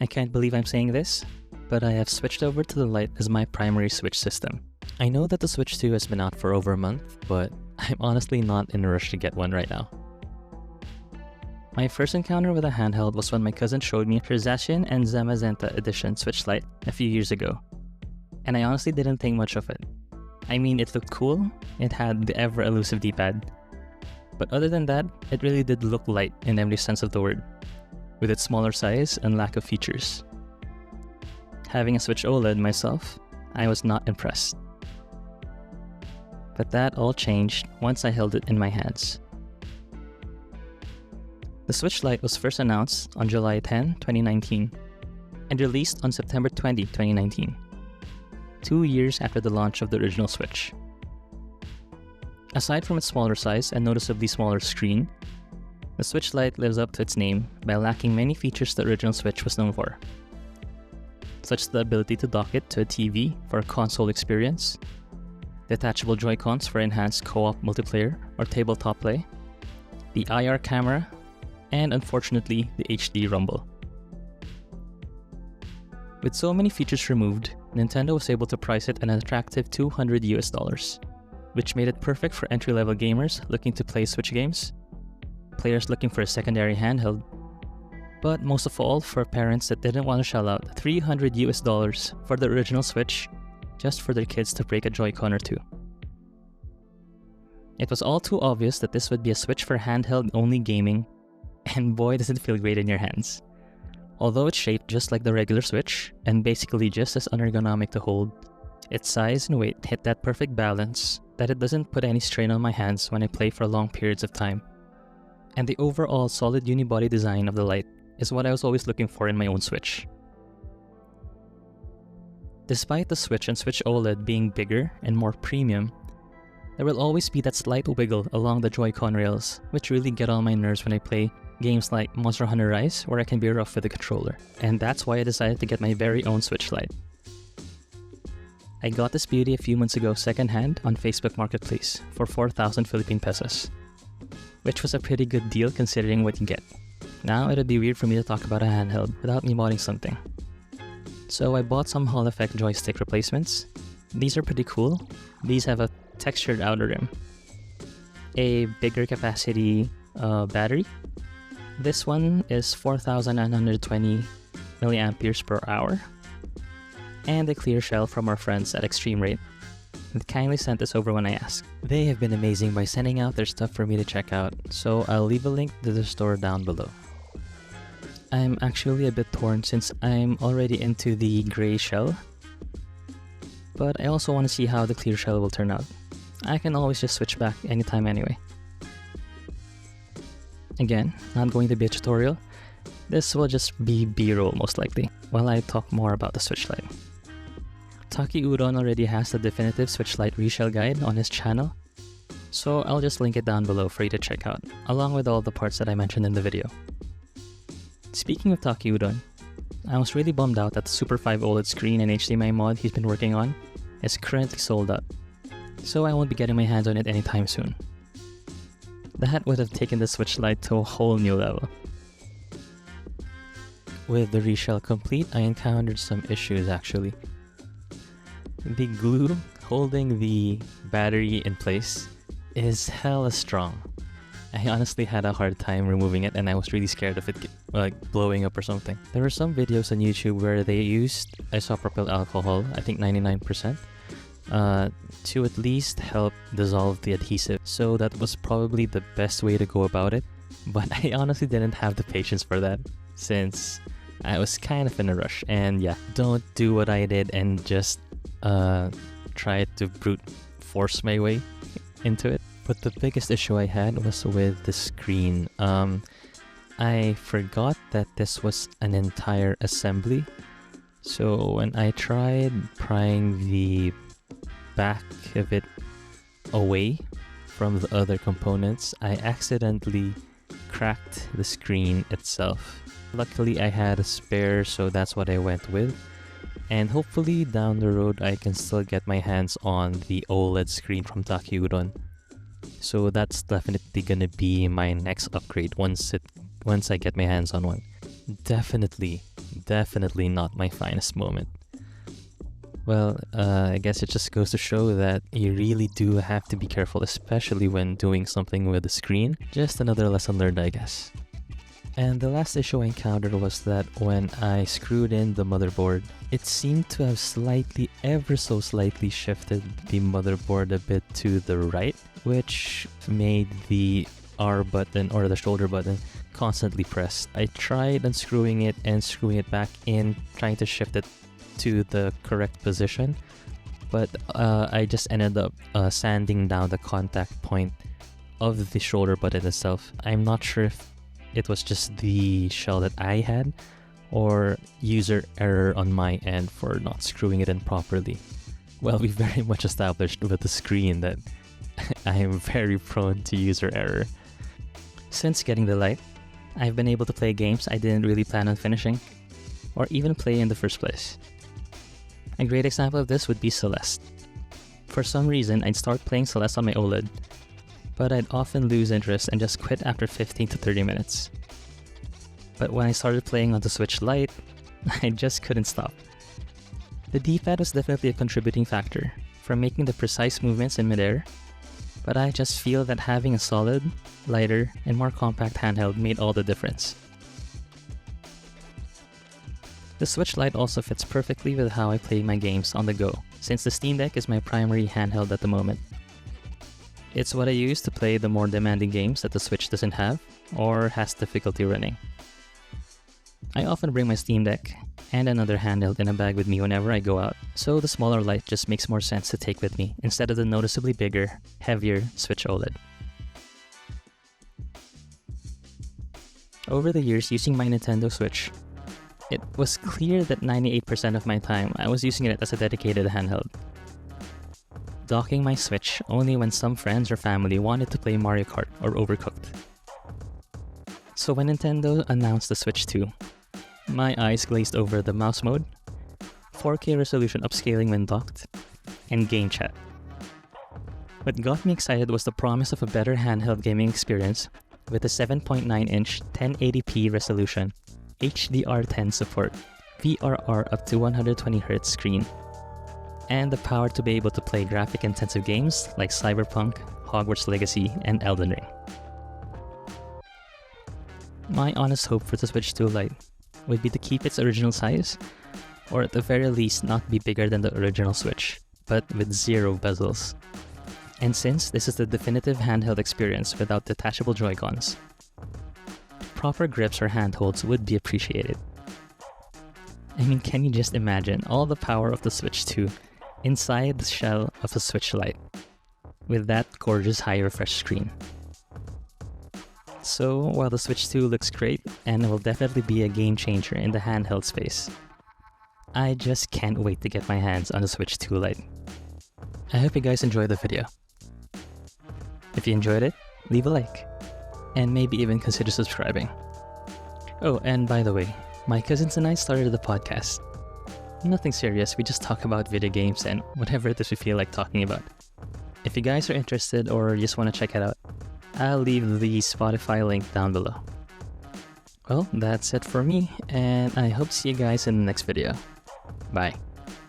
I can't believe I'm saying this, but I have switched over to the Lite as my primary Switch system. I know that the Switch 2 has been out for over a month, but I'm honestly not in a rush to get one right now. My first encounter with a handheld was when my cousin showed me Zacian and Zamazenta Edition Switch Lite a few years ago, and I honestly didn't think much of it. I mean, it looked cool, it had the ever-elusive D-pad, but other than that, it really did look light in every sense of the word, with its smaller size and lack of features. Having a Switch OLED myself, I was not impressed. But that all changed once I held it in my hands. The Switch Lite was first announced on July 10, 2019, and released on September 20, 2019, 2 years after the launch of the original Switch. Aside from its smaller size and noticeably smaller screen, the Switch Lite lives up to its name by lacking many features the original Switch was known for, such as the ability to dock it to a TV for a console experience, detachable Joy-Cons for enhanced co-op multiplayer or tabletop play, the IR camera, and unfortunately the HD rumble. With so many features removed, Nintendo was able to price it an attractive $200, which made it perfect for entry-level gamers looking to play Switch games, players looking for a secondary handheld, but most of all for parents that didn't want to shell out $300 for the original Switch just for their kids to break a Joy-Con or two. It was all too obvious that this would be a Switch for handheld-only gaming, and boy does it feel great in your hands. Although it's shaped just like the regular Switch, and basically just as unergonomic to hold, its size and weight hit that perfect balance that it doesn't put any strain on my hands when I play for long periods of time. And the overall solid unibody design of the Lite is what I was always looking for in my own Switch. Despite the Switch and Switch OLED being bigger and more premium, there will always be that slight wiggle along the Joy-Con rails, which really get on my nerves when I play games like Monster Hunter Rise, where I can be rough with the controller. And that's why I decided to get my very own Switch Lite. I got this beauty a few months ago secondhand on Facebook Marketplace for 4,000 Philippine pesos, which was a pretty good deal considering what you get. Now it'd be weird for me to talk about a handheld without me modding something. So I bought some Hall Effect joystick replacements. These are pretty cool. These have a textured outer rim, a bigger capacity battery. This one is 4,920 milliamperes per hour, and a clear shell from our friends at eXtremRate. They kindly sent this over when I asked. They have been amazing by sending out their stuff for me to check out, so I'll leave a link to the store down below. I'm actually a bit torn since I'm already into the gray shell, but I also want to see how the clear shell will turn out. I can always just switch back anytime anyway. Again, not going to be a tutorial. This will just be B-roll most likely, while I talk more about the Switch Lite. Taki Udon already has the definitive Switch Lite reshell guide on his channel, so I'll just link it down below for you to check out, along with all the parts that I mentioned in the video. Speaking of Taki Udon, I was really bummed out that the Super 5 OLED screen and HDMI mod he's been working on is currently sold out, so I won't be getting my hands on it anytime soon. That would have taken the Switch Lite to a whole new level. With the reshell complete, I encountered some issues actually. The glue holding the battery in place is hella strong. I honestly had a hard time removing it and I was really scared of it blowing up or something. There were some videos on YouTube where they used isopropyl alcohol, I think 99%, to at least help dissolve the adhesive. So that was probably the best way to go about it, but I honestly didn't have the patience for that since I was kind of in a rush. And yeah, don't do what I did and just try to brute force my way into it. But the biggest issue I had was with the screen. I forgot that this was an entire assembly. So when I tried prying the back of it away from the other components, I accidentally cracked the screen itself. Luckily I had a spare, so that's what I went with. And hopefully down the road I can still get my hands on the OLED screen from Taki Udon. So that's definitely gonna be my next upgrade once I get my hands on one. Definitely Definitely not my finest moment. Well, I guess it just goes to show that you really do have to be careful, especially when doing something with the screen. Just another lesson learned, I guess. And the last issue I encountered was that when I screwed in the motherboard, it seemed to have ever so slightly shifted the motherboard a bit to the right, which made the R button or the shoulder button constantly pressed. I tried unscrewing it and screwing it back in, trying to shift it to the correct position, but I just ended up sanding down the contact point of the shoulder button itself. I'm not sure if it was just the shell that I had or user error on my end for not screwing it in properly. Well, we very much established with the screen that I am very prone to user error. Since getting the Lite, I've been able to play games I didn't really plan on finishing, or even play in the first place. A great example of this would be Celeste. For some reason, I'd start playing Celeste on my OLED, but I'd often lose interest and just quit after 15 to 30 minutes. But when I started playing on the Switch Lite, I just couldn't stop. The D-pad was definitely a contributing factor, from making the precise movements in midair, but I just feel that having a solid, lighter, and more compact handheld made all the difference. The Switch Lite also fits perfectly with how I play my games on the go, since the Steam Deck is my primary handheld at the moment. It's what I use to play the more demanding games that the Switch doesn't have, or has difficulty running. I often bring my Steam Deck and another handheld in a bag with me whenever I go out, so the smaller Lite just makes more sense to take with me instead of the noticeably bigger, heavier Switch OLED. Over the years using my Nintendo Switch, it was clear that 98% of my time I was using it as a dedicated handheld. Docking my Switch only when some friends or family wanted to play Mario Kart or Overcooked. So when Nintendo announced the Switch 2, my eyes glazed over the mouse mode, 4K resolution upscaling when docked, and game chat. What got me excited was the promise of a better handheld gaming experience with a 7.9-inch 1080p resolution, HDR10 support, VRR up to 120Hz screen, and the power to be able to play graphic-intensive games like Cyberpunk, Hogwarts Legacy, and Elden Ring. My honest hope for the Switch 2 Lite would be to keep its original size, or at the very least not be bigger than the original Switch, but with zero bezels. And since this is the definitive handheld experience without detachable Joy-Cons, proper grips or handholds would be appreciated. I mean, can you just imagine all the power of the Switch 2 inside the shell of a Switch Lite, with that gorgeous high refresh screen? So while the Switch 2 looks great and will definitely be a game changer in the handheld space, I just can't wait to get my hands on the Switch 2 Lite. I hope you guys enjoyed the video. If you enjoyed it, leave a like, and maybe even consider subscribing. Oh, and by the way, my cousins and I started the podcast. Nothing serious, we just talk about video games and whatever it is we feel like talking about. If you guys are interested or just want to check it out, I'll leave the Spotify link down below. Well, that's it for me, and I hope to see you guys in the next video. Bye.